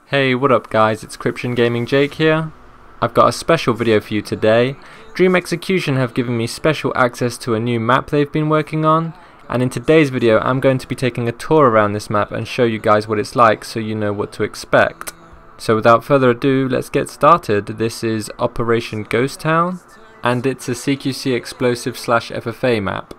Hey, what up guys, it's CryptionGaming Jake here. I've got a special video for you today. Dream Execution have given me special access to a new map they've been working on, and in today's video I'm going to be taking a tour around this map and show you guys what it's like so you know what to expect. So without further ado, let's get started. This is Operation Ghost Town, and it's a CQC explosive / FFA map.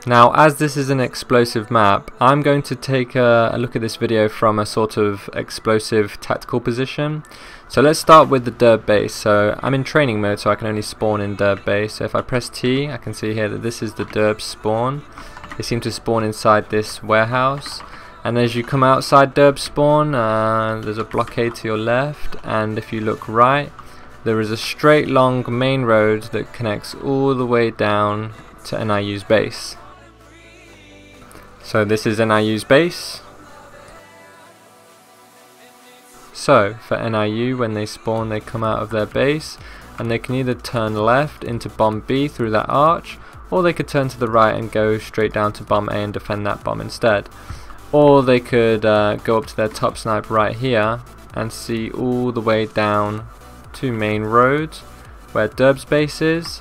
Now, as this is an explosive map, I'm going to take a look at this video from a sort of explosive tactical position. So let's start with the derb base. So I'm in training mode, so I can only spawn in derb base. So if I press T, I can see here that this is the derb spawn. They seem to spawn inside this warehouse. And as you come outside derb spawn, there's a blockade to your left, and if you look right, there is a straight long main road that connects all the way down to NIU's base. So this is NIU's base. So for NIU, when they spawn, they come out of their base and they can either turn left into bomb B through that arch, or they could turn to the right and go straight down to bomb A and defend that bomb instead. Or they could go up to their top snipe right here and see all the way down to main road where derb's base is.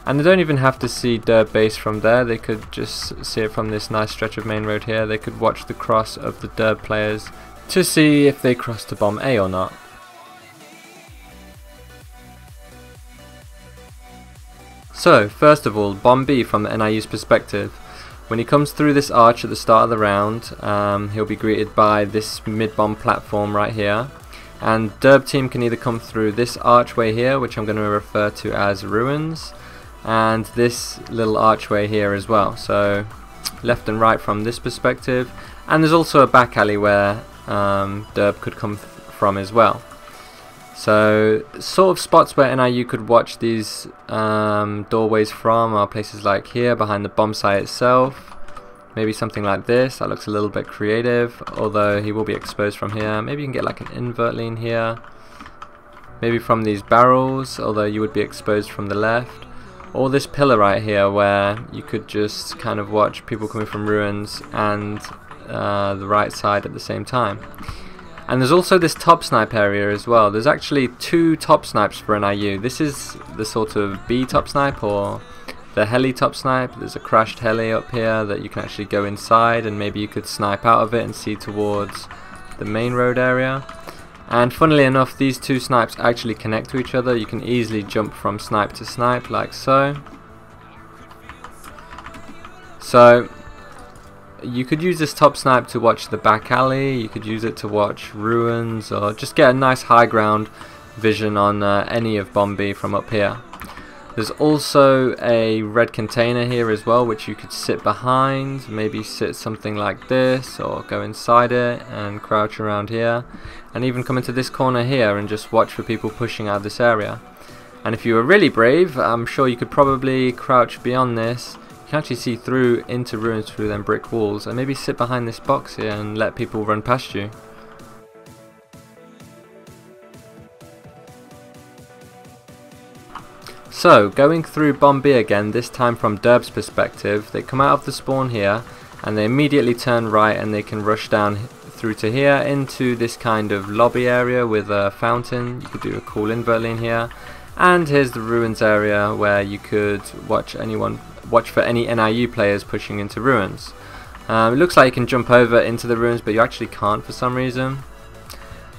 And they don't even have to see derb base from there, they could just see it from this nice stretch of main road here. They could watch the cross of the derb players to see if they cross to bomb A or not. So first of all, bomb B from the NIU's perspective. When he comes through this arch at the start of the round, he'll be greeted by this mid-bomb platform right here. And derb team can either come through this archway here, which I'm going to refer to as ruins, and this little archway here as well, so left and right from this perspective. And there's also a back alley where derb could come from as well. So sort of spots where NIU could watch these doorways from are places like here behind the bomb site itself, maybe something like this. That looks a little bit creative, although he will be exposed from here. Maybe you can get like an invert lean here, maybe from these barrels, although you would be exposed from the left. Or this pillar right here where you could just kind of watch people coming from ruins and the right side at the same time. And there's also this top snipe area as well. There's actually two top snipes for NIU. This is the sort of B top snipe, or the heli top snipe. There's a crashed heli up here that you can actually go inside and maybe you could snipe out of it and see towards the main road area. And funnily enough, these two snipes actually connect to each other. You can easily jump from snipe to snipe like so. So you could use this top snipe to watch the back alley, you could use it to watch ruins, or just get a nice high ground vision on any of bomb B from up here. There's also a red container here as well, which you could sit behind, maybe sit something like this, or go inside it and crouch around here, and even come into this corner here and just watch for people pushing out of this area. And if you were really brave, I'm sure you could probably crouch beyond this. You can actually see through into ruins through them brick walls, and maybe sit behind this box here and let people run past you. So, going through bomb B again, this time from derb's perspective, they come out of the spawn here and they immediately turn right and they can rush down through to here into this kind of lobby area with a fountain. You could do a cool invert lean here, and here's the ruins area where you could watch for any NIU players pushing into ruins. It looks like you can jump over into the ruins, but you actually can't for some reason.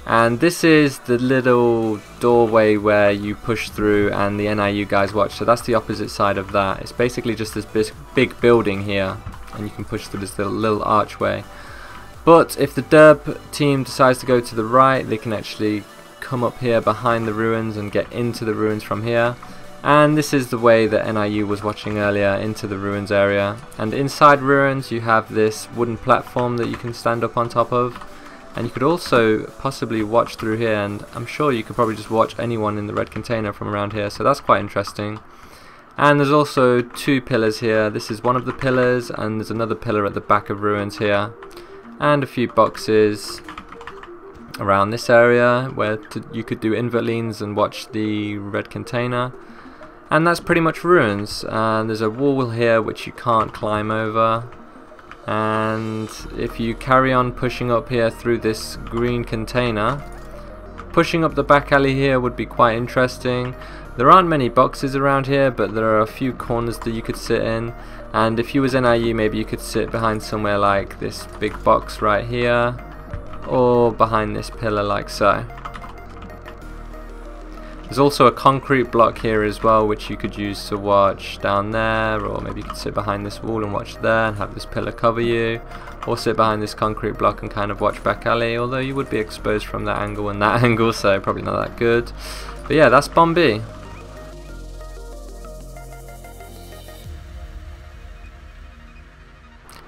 And this is the little doorway where you push through and the NIU guys watch, so that's the opposite side of that. It's basically just this big building here, and you can push through this little archway. But if the derb team decides to go to the right, they can actually come up here behind the ruins and get into the ruins from here. And this is the way that NIU was watching earlier, into the ruins area. And inside ruins you have this wooden platform that you can stand up on top of. And you could also possibly watch through here, and I'm sure you could probably just watch anyone in the red container from around here, so that's quite interesting. And there's also two pillars here. This is one of the pillars, and there's another pillar at the back of ruins here. And a few boxes around this area where you could do invert leans and watch the red container. And that's pretty much ruins. And there's a wall here which you can't climb over. And if you carry on pushing up here through this green container, pushing up the back alley here would be quite interesting. There aren't many boxes around here, but there are a few corners that you could sit in, and if you was NIU, maybe you could sit behind somewhere like this big box right here, or behind this pillar like so. There's also a concrete block here as well, which you could use to watch down there, or maybe you could sit behind this wall and watch there and have this pillar cover you, or sit behind this concrete block and kind of watch back alley, although you would be exposed from that angle and that angle, so probably not that good. But yeah, that's bomb B.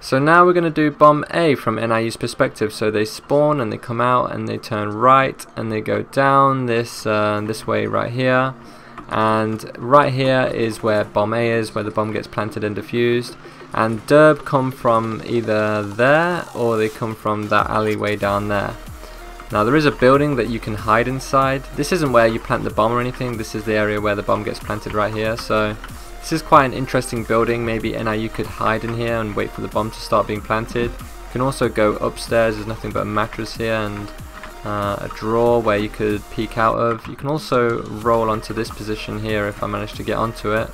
So now we're going to do bomb A from NIU's perspective. So they spawn and they come out and they turn right and they go down this way right here, and right here is where bomb A is, where the bomb gets planted and defused, and derb come from either there or they come from that alleyway down there. Now there is a building that you can hide inside. This isn't where you plant the bomb or anything, this is the area where the bomb gets planted right here. So this is quite an interesting building. Maybe NIU could hide in here and wait for the bomb to start being planted. You can also go upstairs, there's nothing but a mattress here and a drawer where you could peek out of. You can also roll onto this position here if I manage to get onto it.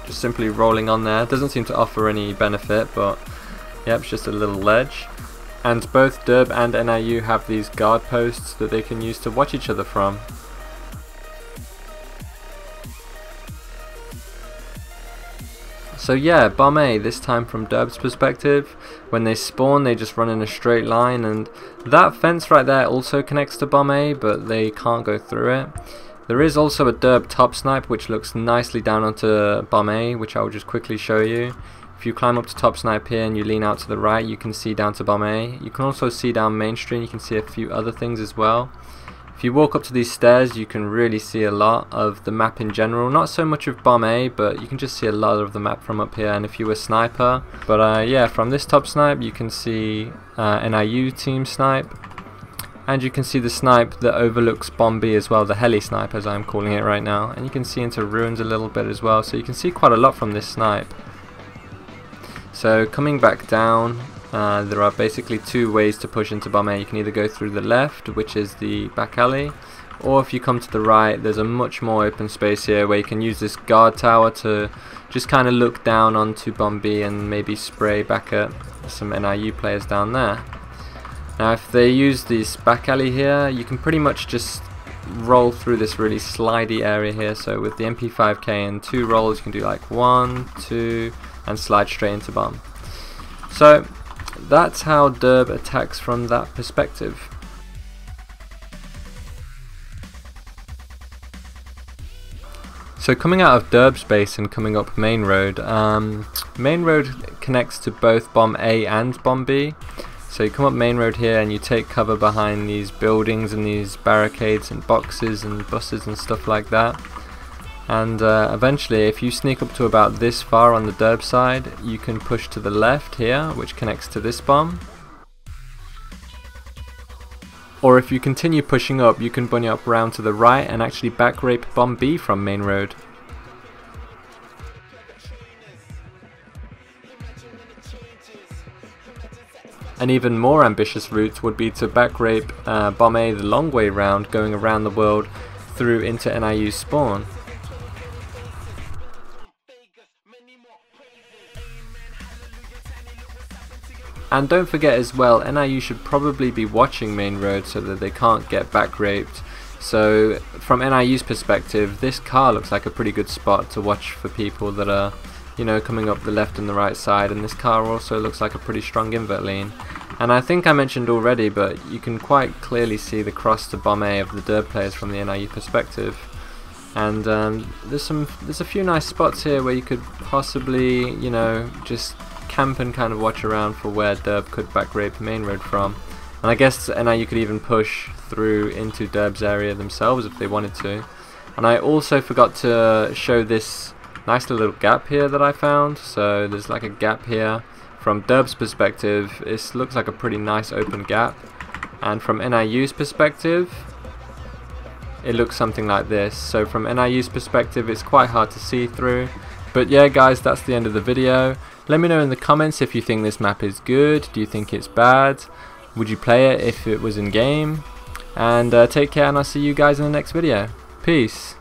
Just simply rolling on there. Doesn't seem to offer any benefit, but yep, it's just a little ledge. And both derb and NIU have these guard posts that they can use to watch each other from. So yeah, bomb A, this time from derb's perspective. When they spawn, they just run in a straight line, and that fence right there also connects to bomb A, but they can't go through it. There is also a derb top snipe which looks nicely down onto bomb A, which I'll just quickly show you. If you climb up to top snipe here and you lean out to the right, you can see down to bomb A. You can also see down main street, you can see a few other things as well. If you walk up to these stairs, you can really see a lot of the map in general. Not so much of bomb A, but you can just see a lot of the map from up here, and if you were sniper. But yeah, from this top snipe you can see NIU team snipe, and you can see the snipe that overlooks bomb B as well, the heli snipe as I'm calling it right now. And you can see into ruins a little bit as well, so you can see quite a lot from this snipe. So coming back down, there are basically two ways to push into bomb A. You can either go through the left, which is the back alley, or if you come to the right, there's a much more open space here where you can use this guard tower to just kind of look down onto bomb B and maybe spray back at some NIU players down there. Now if they use this back alley here, you can pretty much just roll through this really slidey area here. So with the MP5K and 2 rolls, you can do like 1, 2 and slide straight into bomb. So that's how derb attacks from that perspective. So coming out of derb's base and coming up main road connects to both bomb A and bomb B. So you come up main road here and you take cover behind these buildings and these barricades and boxes and buses and stuff like that. And eventually, if you sneak up to about this far on the derb side, you can push to the left here, which connects to this bomb. Or if you continue pushing up, you can bunny up round to the right and actually back rape bomb B from main road. An even more ambitious route would be to back rape bomb A the long way round, going around the world through into NIU's spawn. And don't forget as well, NIU should probably be watching main road so that they can't get back raped. So from NIU's perspective, this car looks like a pretty good spot to watch for people that are, you know, coming up the left and the right side, and this car also looks like a pretty strong invert lean. And I think I mentioned already, but you can quite clearly see the cross to bomb A of the derb players from the NIU perspective. And there's a few nice spots here where you could possibly, you know, just camp and kind of watch around for where derb could back rape main road from. And I guess NIU could even push through into derb's area themselves if they wanted to. And I also forgot to show this nice little gap here that I found. So there's like a gap here. From derb's perspective, it looks like a pretty nice open gap, and from NIU's perspective it looks something like this. So from NIU's perspective it's quite hard to see through. But yeah guys, that's the end of the video. Let me know in the comments if you think this map is good. Do you think it's bad? Would you play it if it was in game? and take care, and I'll see you guys in the next video. Peace.